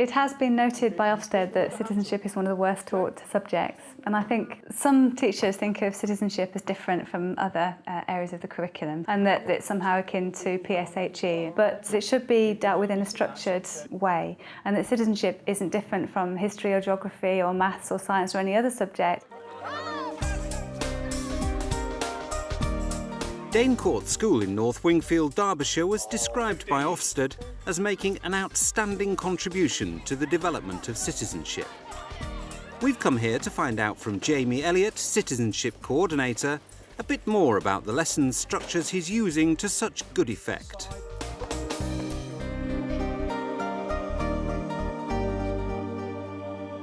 It has been noted by Ofsted that citizenship is one of the worst taught subjects, and I think some teachers think of citizenship as different from other areas of the curriculum, and that it's somehow akin to PSHE, but it should be dealt with in a structured way, and that citizenship isn't different from history or geography or maths or science or any other subject. Danecourt School in North Wingfield, Derbyshire was described by Ofsted as making an outstanding contribution to the development of citizenship. We've come here to find out from Jamie Elliott, Citizenship Coordinator, a bit more about the lesson structures he's using to such good effect.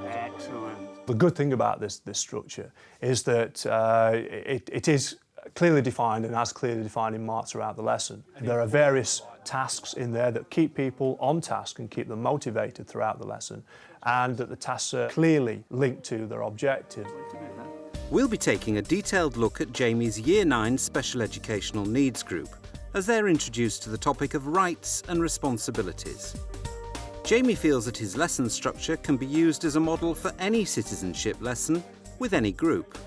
Excellent. The good thing about this structure is that it is clearly defined and as clearly defined in marks throughout the lesson. There are various tasks in there that keep people on task and keep them motivated throughout the lesson, and that the tasks are clearly linked to their objective. We'll be taking a detailed look at Jamie's Year 9 Special Educational Needs Group as they're introduced to the topic of rights and responsibilities. Jamie feels that his lesson structure can be used as a model for any citizenship lesson with any group.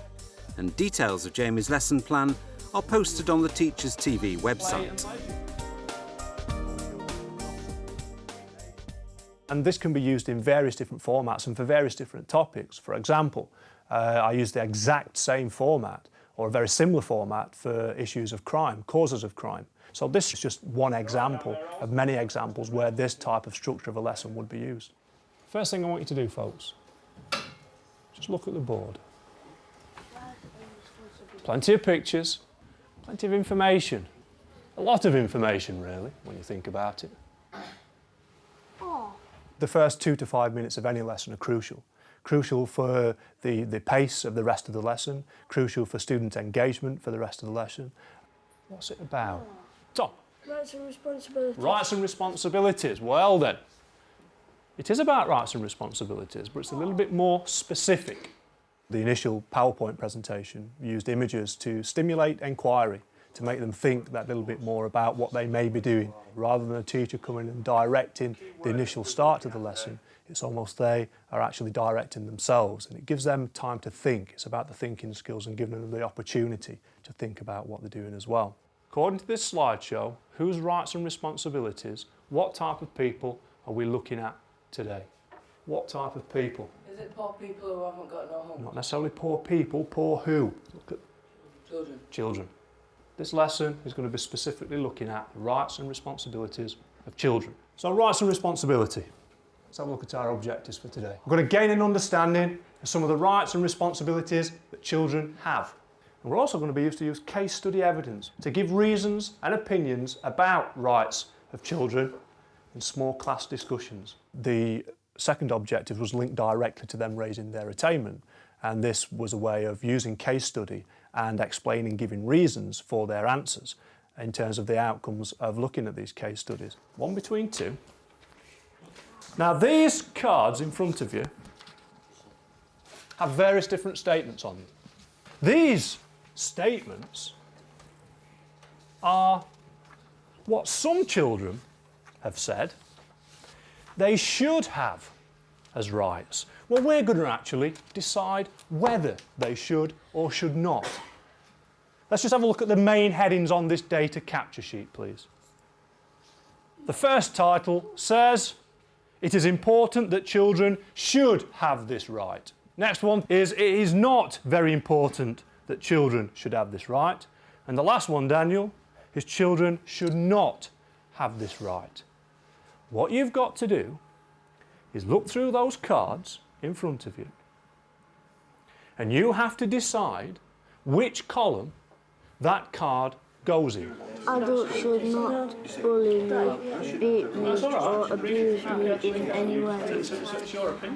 And details of Jamie's lesson plan are posted on the Teachers TV website. And this can be used in various different formats and for various different topics. For example, I use the exact same format or a very similar format for issues of crime, causes of crime. So this is just one example of many examples where this type of structure of a lesson would be used. First thing I want you to do, folks, just look at the board. Plenty of pictures, plenty of information. A lot of information, really, when you think about it. The first 2 to 5 minutes of any lesson are crucial. Crucial for the pace of the rest of the lesson, crucial for student engagement for the rest of the lesson. What's it about? Tom? Rights and responsibilities. Rights and responsibilities. Well then, it is about rights and responsibilities, but it's a little bit more specific. The initial PowerPoint presentation used images to stimulate inquiry, to make them think that little bit more about what they may be doing. Rather than a teacher coming and directing the initial start to the lesson, it's almost they are actually directing themselves, and it gives them time to think. It's about the thinking skills and giving them the opportunity to think about what they're doing as well. According to this slideshow, whose rights and responsibilities, what type of people are we looking at today? What type of people? Is it poor people who haven't got no home? Not necessarily poor people, poor who? Look at Children. children. This lesson is going to be specifically looking at the rights and responsibilities of children. So rights and responsibility. Let's have a look at our objectives for today. We're going to gain an understanding of some of the rights and responsibilities that children have. And we're also going to be used to use case study evidence to give reasons and opinions about rights of children in small class discussions. The second objective was linked directly to them raising their attainment, and this was a way of using case study and explaining, giving reasons for their answers in terms of the outcomes of looking at these case studies. 1 between 2. Now these cards in front of you have various different statements on them. These statements are what some children have said they should have as rights. Well, we're going to actually decide whether they should or should not. Let's just have a look at the main headings on this data capture sheet, please. The first title says, it is important that children should have this right. Next one is, it is not very important that children should have this right. And the last one, Daniel, is children should not have this right. What you've got to do is look through those cards in front of you, and you have to decide which column that card goes in. Adults should not bully me, beat me or abuse me in any way.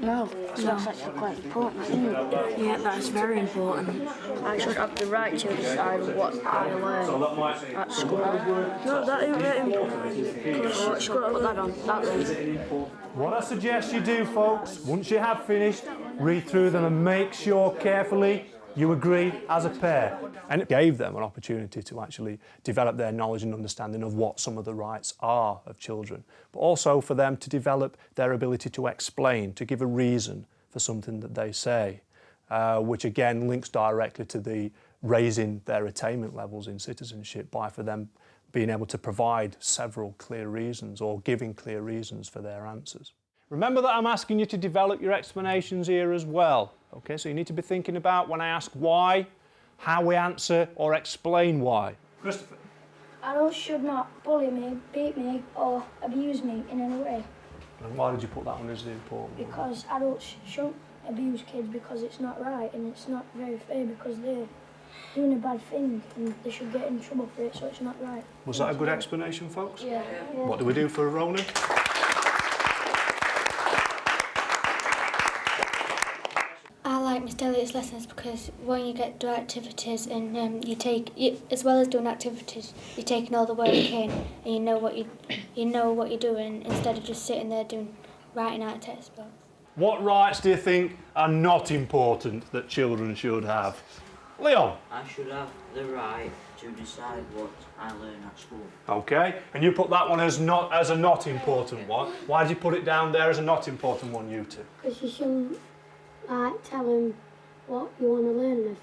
No, that's actually quite important, isn't it? Yeah, that's very important. I should have the right to decide what I learn at school. No, that isn't very important. What should I put that on? That one. What I suggest you do, folks, once you have finished, read through them and make sure carefully You agree as a pair. And it gave them an opportunity to actually develop their knowledge and understanding of what some of the rights are of children, but also for them to develop their ability to explain, to give a reason for something that they say, which again links directly to the raising their attainment levels in citizenship by for them being able to provide several clear reasons or giving clear reasons for their answers. Remember that I'm asking you to develop your explanations here as well. Okay, so you need to be thinking about when I ask why, how we answer or explain why. Christopher. Adults should not bully me, beat me or abuse me in any way. And why did you put that one as the important one? Because adults shouldn't abuse kids because it's not right and it's not very fair because they're doing a bad thing and they should get in trouble for it, so it's not right. Was that a good explanation, folks? Yeah. What do we do for Ronan? I like Mr. Elliott's lessons because when you get to activities and as well as doing activities, you're taking all the work in and you know what you're doing instead of just sitting there writing out a textbook. What rights do you think are not important that children should have? Leon? I should have the right to decide what I learn at school. Okay, and you put that one as a not important one. Why did you put it down there as a not important one, you two? Because you shouldn't tell them what you want to learn and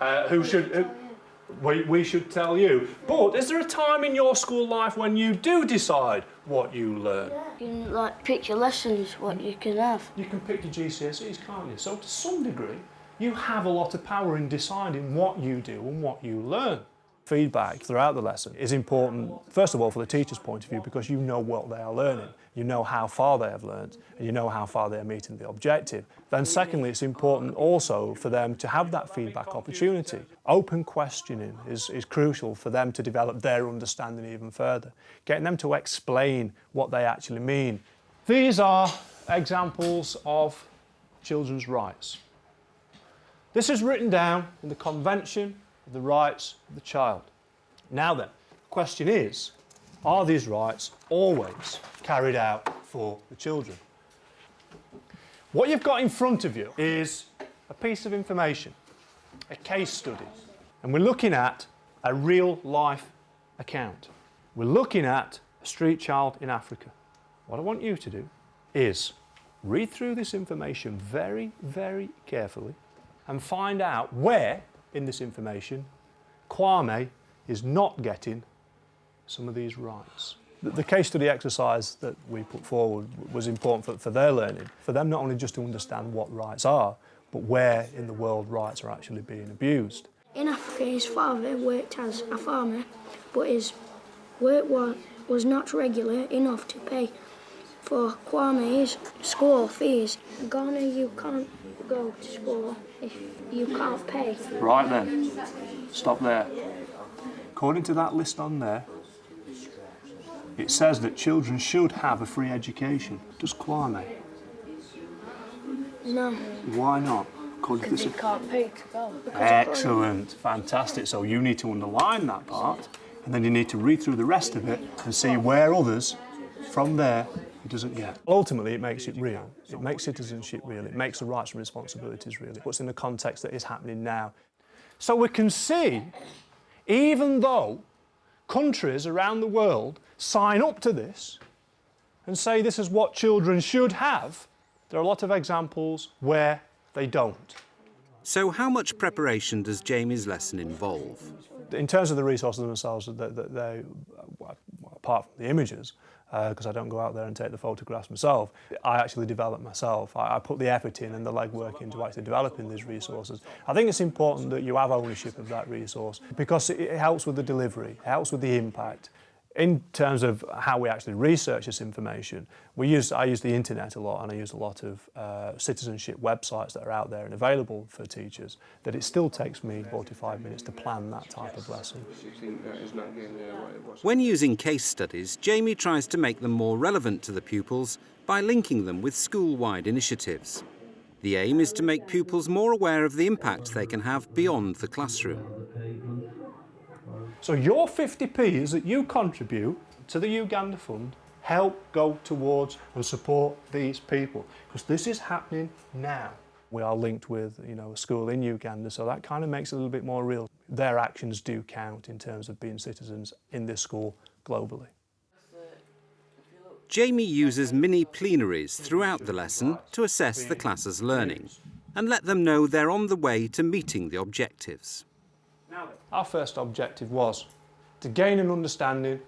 everything. Who should? We should tell you. But is there a time in your school life when you do decide what you learn? You can pick your lessons, what you can have. You can pick your GCSEs, can't you? So to some degree, you have a lot of power in deciding what you do and what you learn. Feedback throughout the lesson is important, first of all, for the teacher's point of view, because you know what they are learning, you know how far they have learned, and you know how far they are meeting the objective. Then secondly, it's important also for them to have that feedback opportunity. Open questioning is crucial for them to develop their understanding even further, getting them to explain what they actually mean. These are examples of children's rights. This is written down in the Convention of the Rights of the Child. Now then, the question is, are these rights always carried out for the children? What you've got in front of you is a piece of information, a case study, and we're looking at a real life account. We're looking at a street child in Africa. What I want you to do is read through this information very, very carefully and find out where in this information Kwame is not getting some of these rights. The case study exercise that we put forward was important for their learning, for them not only just to understand what rights are, but where in the world rights are actually being abused. In Africa, his father worked as a farmer, but his work was not regular enough to pay for Kwame's school fees. In Ghana, you can't go to school if you can't pay. Right then, stop there. According to that list on there, it says that children should have a free education. Does Kwame? No. Why not? Because you can't pay to go. Excellent, fantastic. So you need to underline that part, and then you need to read through the rest of it and see where others, from there, he doesn't get. Ultimately, it makes it real. It makes citizenship real. It makes the rights and responsibilities real. It puts in the context that is happening now. So we can see, even though countries around the world sign up to this and say this is what children should have, there are a lot of examples where they don't. So how much preparation does Jamie's lesson involve? In terms of the resources themselves, they apart from the images, because I don't go out there and take the photographs myself, I actually develop myself. I put the effort in and the legwork into actually developing these resources. I think it's important that you have ownership of that resource because it helps with the delivery, it helps with the impact. In terms of how we actually research this information, I use the internet a lot, and I use a lot of citizenship websites that are out there and available for teachers, that it still takes me 45 minutes to plan that type of lesson. When using case studies, Jamie tries to make them more relevant to the pupils by linking them with school-wide initiatives. The aim is to make pupils more aware of the impact they can have beyond the classroom. So your 50p's that you contribute to the Uganda Fund help go towards and support these people, because this is happening now. We are linked with, a school in Uganda, so that kind of makes it a little bit more real. Their actions do count in terms of being citizens in this school globally. Jamie uses mini plenaries throughout the lesson to assess the class's learning and let them know they're on the way to meeting the objectives. Our first objective was to gain an understanding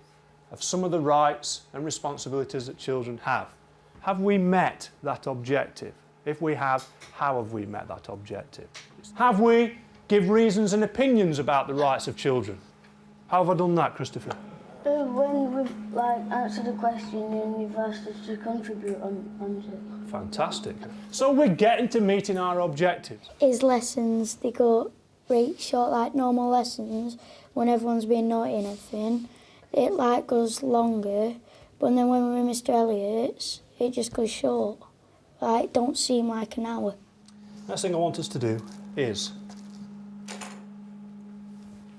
of some of the rights and responsibilities that children have. Have we met that objective? If we have, how have we met that objective? Have we give reasons and opinions about the rights of children? How have I done that, Christopher? When we've answered a question and you've asked us to contribute on it. Fantastic. So we're getting to meeting our objectives. His lessons, they go right short, like normal lessons, when everyone's being naughty and everything. It goes longer, but then when we're in Mr. Elliott's, it just goes short. Don't seem like an hour. Next thing I want us to do is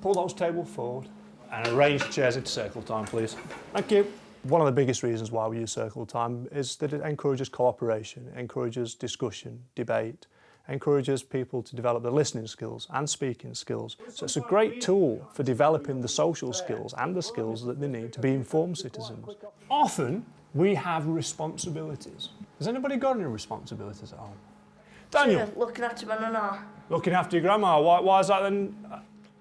pull those tables forward and arrange chairs into circle time, please. Thank you. One of the biggest reasons why we use circle time is that it encourages cooperation, it encourages discussion, debate, encourages people to develop their listening skills and speaking skills. So it's a great tool for developing the social skills and the skills that they need to be informed citizens. Often we have responsibilities. Has anybody got any responsibilities at home? Daniel? Looking after my nana. Looking after your grandma. Why is that then?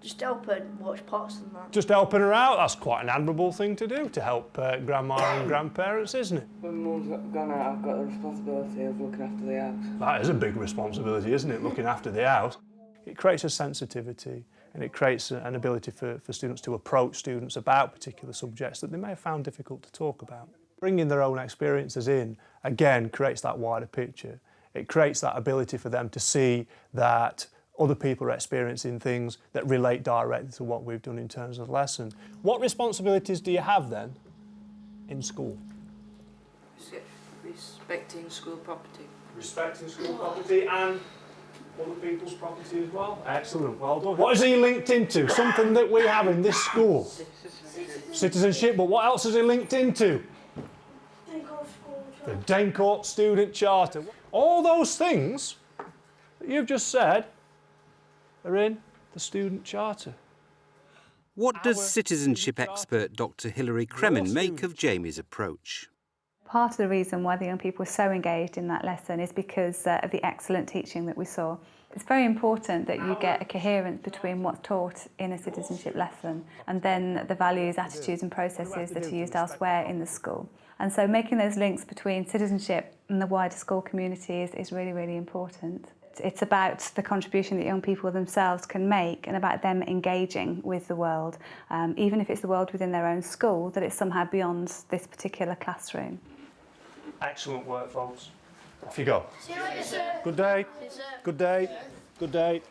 Just helping watch pots and that. Just helping her out? That's quite an admirable thing to do, to help grandma and grandparents, isn't it? When Mum's gone out, I've got the responsibility of looking after the house. That is a big responsibility, isn't it, looking after the house? It creates a sensitivity and it creates an ability for students to approach students about particular subjects that they may have found difficult to talk about. Bringing their own experiences in, again, creates that wider picture. It creates that ability for them to see that other people are experiencing things that relate directly to what we've done in terms of lesson. What responsibilities do you have then in school? Respecting school property. Respecting school property and other people's property as well. Excellent, well done. What is he linked into? Something that we have in this school. Citizenship, but what else is he linked into? The Dencourt Student Charter. All those things that you've just said are in the Student Charter. What does citizenship expert Dr. Hilary Kremen make of Jamie's approach? Part of the reason why the young people were so engaged in that lesson is because of the excellent teaching that we saw. It's very important that you get a coherence between what's taught in a citizenship lesson and then the values, attitudes and processes that are used elsewhere in the school. And so making those links between citizenship and the wider school community is really, really important. It's about the contribution that young people themselves can make and about them engaging with the world, even if it's the world within their own school, that it's somehow beyond this particular classroom. Excellent work, folks. Off you go. See you later, sir. Good day. Yes, sir. Good day. Good day.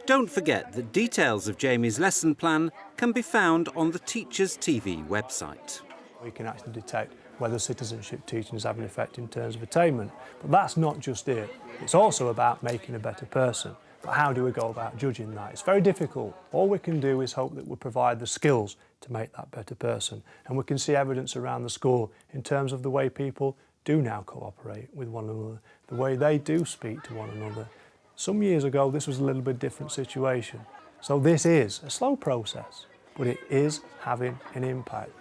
Don't forget that details of Jamie's lesson plan can be found on the Teachers TV website. We can actually detect whether citizenship teaching is having an effect in terms of attainment. But that's not just it. It's also about making a better person. But how do we go about judging that? It's very difficult. All we can do is hope that we provide the skills to make that better person. And we can see evidence around the school in terms of the way people do now cooperate with one another, the way they do speak to one another. Some years ago, this was a little bit different situation. So this is a slow process, but it is having an impact.